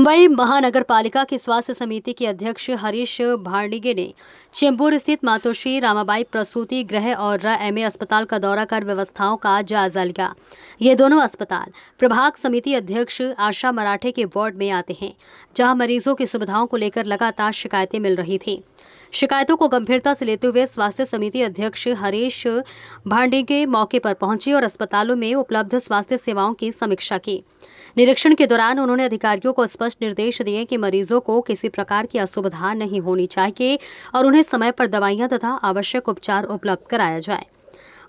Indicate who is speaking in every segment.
Speaker 1: मुंबई महानगर पालिका की स्वास्थ्य समिति के अध्यक्ष हरीश भांडिगे ने चेंबूर स्थित मातोश्री रामाबाई प्रसूति गृह और एमए अस्पताल का दौरा कर व्यवस्थाओं का जायजा लिया। ये दोनों अस्पताल प्रभाग समिति अध्यक्ष आशा मराठे के वार्ड में आते हैं, जहां मरीजों की सुविधाओं को लेकर लगातार शिकायतें मिल रही थी। शिकायतों को गंभीरता से लेते हुए स्वास्थ्य समिति अध्यक्ष हरीश भांडिगे मौके पर पहुंचे और अस्पतालों में उपलब्ध स्वास्थ्य सेवाओं की समीक्षा की। निरीक्षण के दौरान उन्होंने अधिकारियों को स्पष्ट निर्देश दिए कि मरीजों को किसी प्रकार की असुविधा नहीं होनी चाहिए और उन्हें समय पर दवाइयां तथा आवश्यक उपचार उपलब्ध कराया जाए।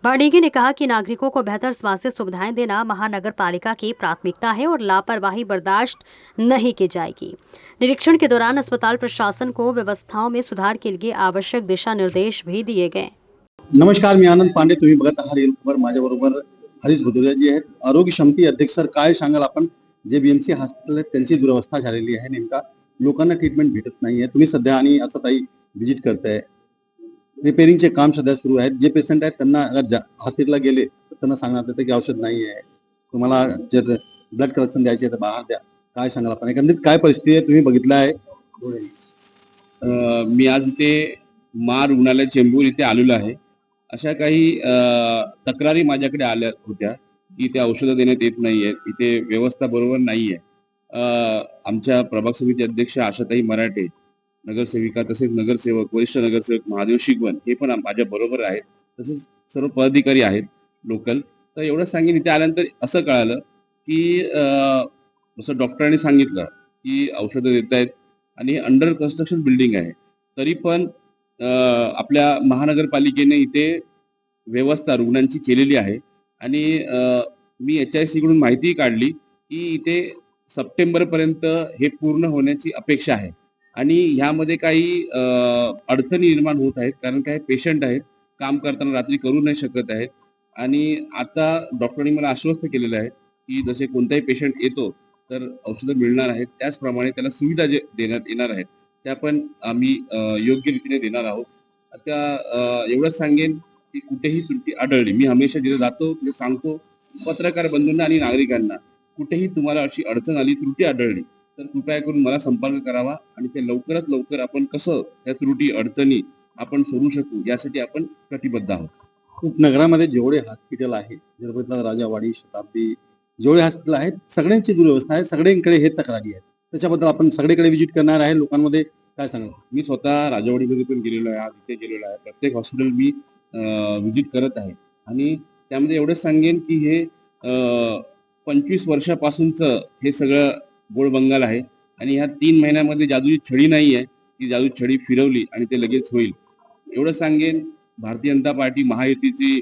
Speaker 1: भांडिगे ने कहा कि नागरिकों को बेहतर स्वास्थ्य सुविधाएं देना महानगर पालिका की प्राथमिकता है और लापरवाही बर्दाश्त नहीं की जाएगी। निरीक्षण के दौरान अस्पताल प्रशासन को व्यवस्थाओं में सुधार के लिए आवश्यक दिशा निर्देश भी दिए गए।
Speaker 2: नमस्कार, मी आनंद पांडे. तुम्ही बघत आहात रिअल खबर. माझ्याबरोबर हरीश भुदुरिया जी आहेत, आरोग्य समिती अध्यक्ष. सर, काय सांगाल आपण जे बीएमसी हॉस्पिटल आहे त्यांची दुरवस्था झालेली आहे, नेमका लोकांना ट्रीटमेंट भेटत नाहीये. तुम्ही सध्या आणि असं ताई व्हिजिट करताय, रिपेअरिंगचे काम सध्या सुरू आहेत. जे पेशंट आहेत त्यांना अगर हॉस्पिटलला गेले तर त्यांना सांगण्यात येतं की औषध नाही आहे, तुम्हाला जर ब्लड कलेक्शन द्यायचे तर बाहेर द्या. काय सांगाल आपण, एकंदरीत काय परिस्थिती आहे, तुम्ही बघितलं आहे?
Speaker 3: मी आज इथे मा रुग्णालय चेंबूर इथे आलेलो आहे. अशा काही तक्रारी माझ्याकडे आल्या होत्या की इथे औषधं देण्यात येत नाहीयेत, इथे व्यवस्था बरोबर नाहीये. आमच्या प्रभाग समिती अध्यक्ष आशाताई मराठे, नगरसेविका तसेच नगरसेवक, वरिष्ठ नगरसेवक महादेव शिगवन हे पण माझ्या बरोबर आहेत, तसेच सर्व पदाधिकारी आहेत लोकल. तर एवढं सांगेन, इथे आल्यानंतर असं कळालं की जसं डॉक्टरांनी सांगितलं की औषधं देत आहेत आणि अंडर कन्स्ट्रक्शन बिल्डिंग आहे, तरी पण आपल्या महानगरपालिकेने इथे व्यवस्था रुग्णांची केलेली आहे. आणि मी HIC कडून माहिती काढली की इथे सप्टेंबर पर्यंत हे पूर्ण होण्याची अपेक्षा आहे. आणि ह्यामध्ये काही अडचणी निर्माण होत आहेत, कारण काही पेशंट आहेत काम करताना रात्री करू नाही शकत आहेत. आणि आता डॉक्टरांनी मला आश्वस्त केलेलं आहे की जसे कोणताही पेशंट येतो तर औषधं मिळणार आहेत, त्याचप्रमाणे त्याला सुविधा जे देण्यात येणार आहेत त्या पण आम्ही योग्य रीतीने देणार आहोत. आता एवढंच सांगेन की कुठेही त्रुटी आढळली, मी हमेशा जिथे जातो तिथे सांगतो पत्रकार बंधूंना आणि नागरिकांना, कुठेही तुम्हाला अशी अडचण आली, त्रुटी आढळली तर कृपया करून मला संपर्क करावा आणि ते लवकरात लवकर आपण कसं त्या त्रुटी अडचणी आपण सोडू शकू यासाठी आपण कटिबद्ध आहोत.
Speaker 2: उपनगरामध्ये जेवढे हॉस्पिटल आहे, राजावाडी, शताब्दी, जेवढे हॉस्पिटल आहेत सगळ्यांची दुरवस्था आहे, सगळ्यांकडे हे तक्रारी आहेत. त्याच्याबद्दल आपण सगळीकडे व्हिजिट करणार आहे, लोकांमध्ये काय सांगाल?
Speaker 3: मी स्वतः राजावाडीमध्ये पण गेलेलो आहे, आज इथे गेलेलो आहे. प्रत्येक हॉस्पिटल मी व्हिजिट करत आहे आणि त्यामध्ये एवढंच सांगेन की हे 25 वर्षापासूनचं हे सगळं गोळबंगाल आहे आणि ह्या 3 महिन्यामध्ये जादूची छडी नाही आहे, ती जादूची छडी फिरवली आणि ते लगेच होईल. एवढं सांगेन, भारतीय जनता पार्टी महायुतीची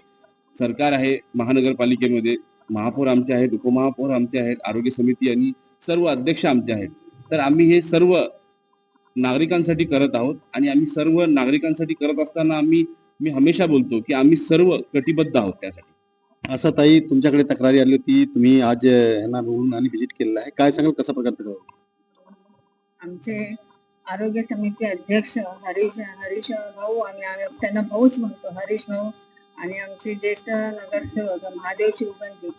Speaker 3: सरकार आहे. महानगरपालिकेमध्ये महापौर आमचे आहेत, उपमहापौर आमचे आहेत, आरोग्य समिती आणि सर्व अध्यक्ष आमचे आहेत. तर आम्ही हे सर्व नागरिकांसाठी करत आहोत आणि आम्ही सर्व नागरिकांसाठी करत असताना मी हमेशा बोलतो की आम्ही सर्व कटिबद्ध आहोत त्यासाठी.
Speaker 2: असं ताई, तुमच्याकडे तक्रारी आली होती, तुम्ही आज यांना बघून आणि व्हिजिट केलेलं आहे, काय सांगाल, कसा प्रकार?
Speaker 4: आमचे आरोग्य समिती अध्यक्ष हरीश भाऊ, आम्ही त्यांना भाऊच म्हणतो, हरीश भाऊ, आणि आमचे ज्येष्ठ नगरसेवक महादेव शिवगंजी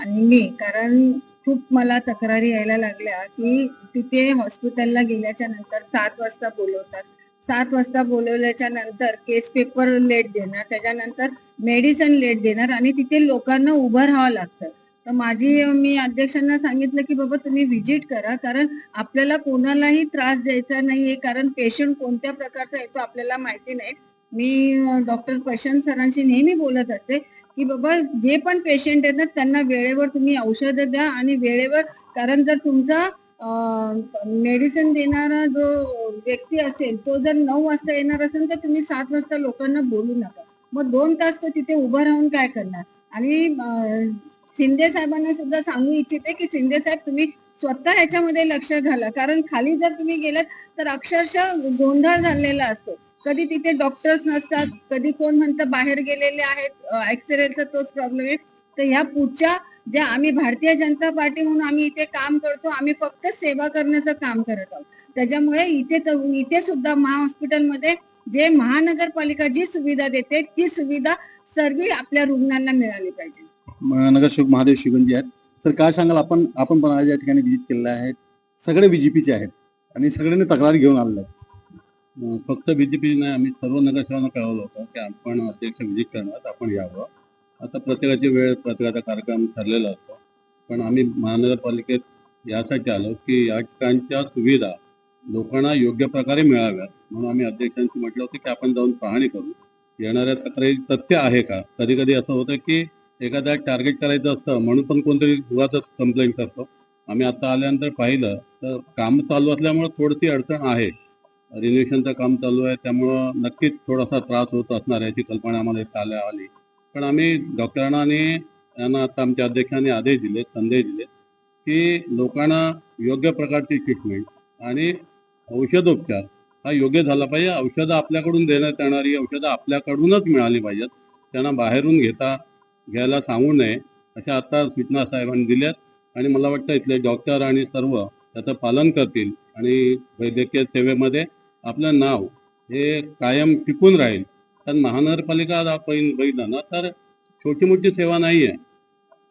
Speaker 4: आणि मी. कारण खूप मला तक्रारी यायला लागल्या की तिथे हॉस्पिटलला गेल्याच्या नंतर 7 वाजता बोलवतात, 7 वाजता बोलवल्याच्या नंतर केस पेपर लेट देणार, त्याच्यानंतर मेडिसिन लेट देणार आणि तिथे लोकांना उभं राहावं लागतं. तर मी अध्यक्षांना सांगितलं की बाबा तुम्ही व्हिजिट करा, कारण आपल्याला कोणालाही त्रास द्यायचा नाहीये, कारण पेशंट कोणत्या प्रकारचा येतो आपल्याला माहिती नाही. मी डॉक्टर प्रशांत सरांशी नेहमी बोलत असते की बाबा जे पण पेशंट येतात त्यांना वेळेवर तुम्ही औषधं द्या आणि वेळेवर, कारण जर तुमचा मेडिसिन देणारा जो व्यक्ती असेल तो जर 9 वाजता येणार असेल तर तुम्ही 7 वाजता लोकांना बोलू नका. मग 2 तास तो तिथे उभा राहून काय करणार? आणि शिंदे साहेबांना सुद्धा सांगू इच्छिते की शिंदे साहेब तुम्ही स्वतः ह्याच्यामध्ये लक्ष घाला, कारण खाली जर तुम्ही गेलात तर अक्षरशः गोंधळ झालेला असतो. कधी तिथे डॉक्टर्स नसतात, कधी कोण म्हणतं बाहेर गेलेले आहेत, एक्सरेचा तोच प्रॉब्लेम आहे. तर ह्या पुढच्या जे आम्ही भारतीय जनता पार्टी म्हणून आम्ही इथे काम करतो, आम्ही फक्त सेवा करण्याचं काम करत आहोत. त्याच्यामुळे इथे सुद्धा हॉस्पिटलमध्ये जे महानगरपालिका जी सुविधा देते ती सुविधा सर्व आपल्या रुग्णांना मिळाली पाहिजे.
Speaker 2: नगरसेवक महादेव शिवगंजी आहेत. सर, काय सांगाल, आपण पण आज या ठिकाणी व्हिजिट केलेलं आहे, सगळे बीजेपीचे आहेत आणि सगळ्यांनी तक्रारी घेऊन आलेले आहेत.
Speaker 5: फक्त बीजेपी नाही, आम्ही सर्व नगरसेवकांना कळवलं होतं की आपण अध्यक्ष विजिट करणार, आपण यावं. आता प्रत्येकाची वेळ, प्रत्येकाचा कार्यक्रम ठरलेला असतो, पण आम्ही महानगरपालिकेत यासाठी आलो की या ठिकाणच्या सुविधा लोकांना योग्य प्रकारे मिळाव्यात, म्हणून आम्ही अध्यक्षांशी म्हटलं होतं की आपण जाऊन पाहणी करू, येणाऱ्या तक्रारी तथ्य आहे का. कधी कधी असं होतं की एखाद्या टार्गेट करायचं असतं म्हणून पण कोणतरी उगाचच कंप्लेंट करतो. आम्ही आता आल्यानंतर पाहिलं तर काम चालू असल्यामुळे थोडीशी अडचण आहे, रिनोव्हेशनचं काम चालू आहे, त्यामुळं नक्कीच थोडासा त्रास होत असणार याची कल्पना आम्हाला इथं आली. पण आम्ही डॉक्टरांना आणि यांना आता आमच्या अध्यक्षांनी आदेश दिले, संदेश दिले की लोकांना योग्य प्रकारची ट्रीटमेंट आणि औषधोपचार हा योग्य झाला पाहिजे. औषधं आपल्याकडून देण्यात येणारी औषधं आपल्याकडूनच मिळाली पाहिजेत, त्यांना बाहेरून घ्यायला सांगू नये अशा आता सूचना साहेबांनी दिल्यात. आणि मला वाटतं इथले डॉक्टर आणि सर्व त्याचं पालन करतील आणि वैद्यकीय सेवेमध्ये आपलं नाव हे कायम टिकून राहील. कारण महानगरपालिका आपण बघितलं ना तर छोटी मोठी सेवा नाही आहे,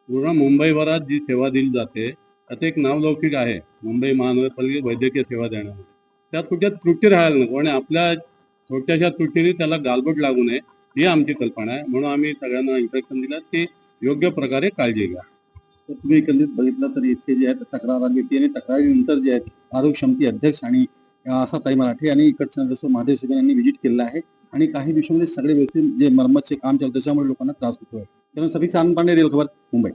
Speaker 5: पूर्ण मुंबईभरात जी सेवा दिली जाते त्याचं एक नावलौकिक आहे मुंबई महानगरपालिकेत वैद्यकीय सेवा देण्यामध्ये. त्यात कुठे त्रुटी राहायला नको आणि आपल्या छोट्याशा त्रुटीने त्याला गालबोट लागू नये ही आमची कल्पना आहे. म्हणून आम्ही सगळ्यांना इन्स्ट्रक्शन दिलं की योग्य प्रकारे काळजी घ्या.
Speaker 2: तर तुम्ही एकंदरीत बघितलं तर इथे जे आहेत तक्रार आली होती आणि तक्रारीनंतर जे आहेत आरोग्य समिती अध्यक्ष आणि आशाताई मराठे आणि इकडचे नगरसेवक महादेव सुगन यांनी व्हिजिट केलेलं आहे आणि काही दिवसांमध्ये सगळे व्यक्ती जे मरम्मतचे काम चालतं त्याच्यामुळे लोकांना त्रास होतोय. त्यामुळे सभी चांद पांडे, रेल खबर, मुंबई.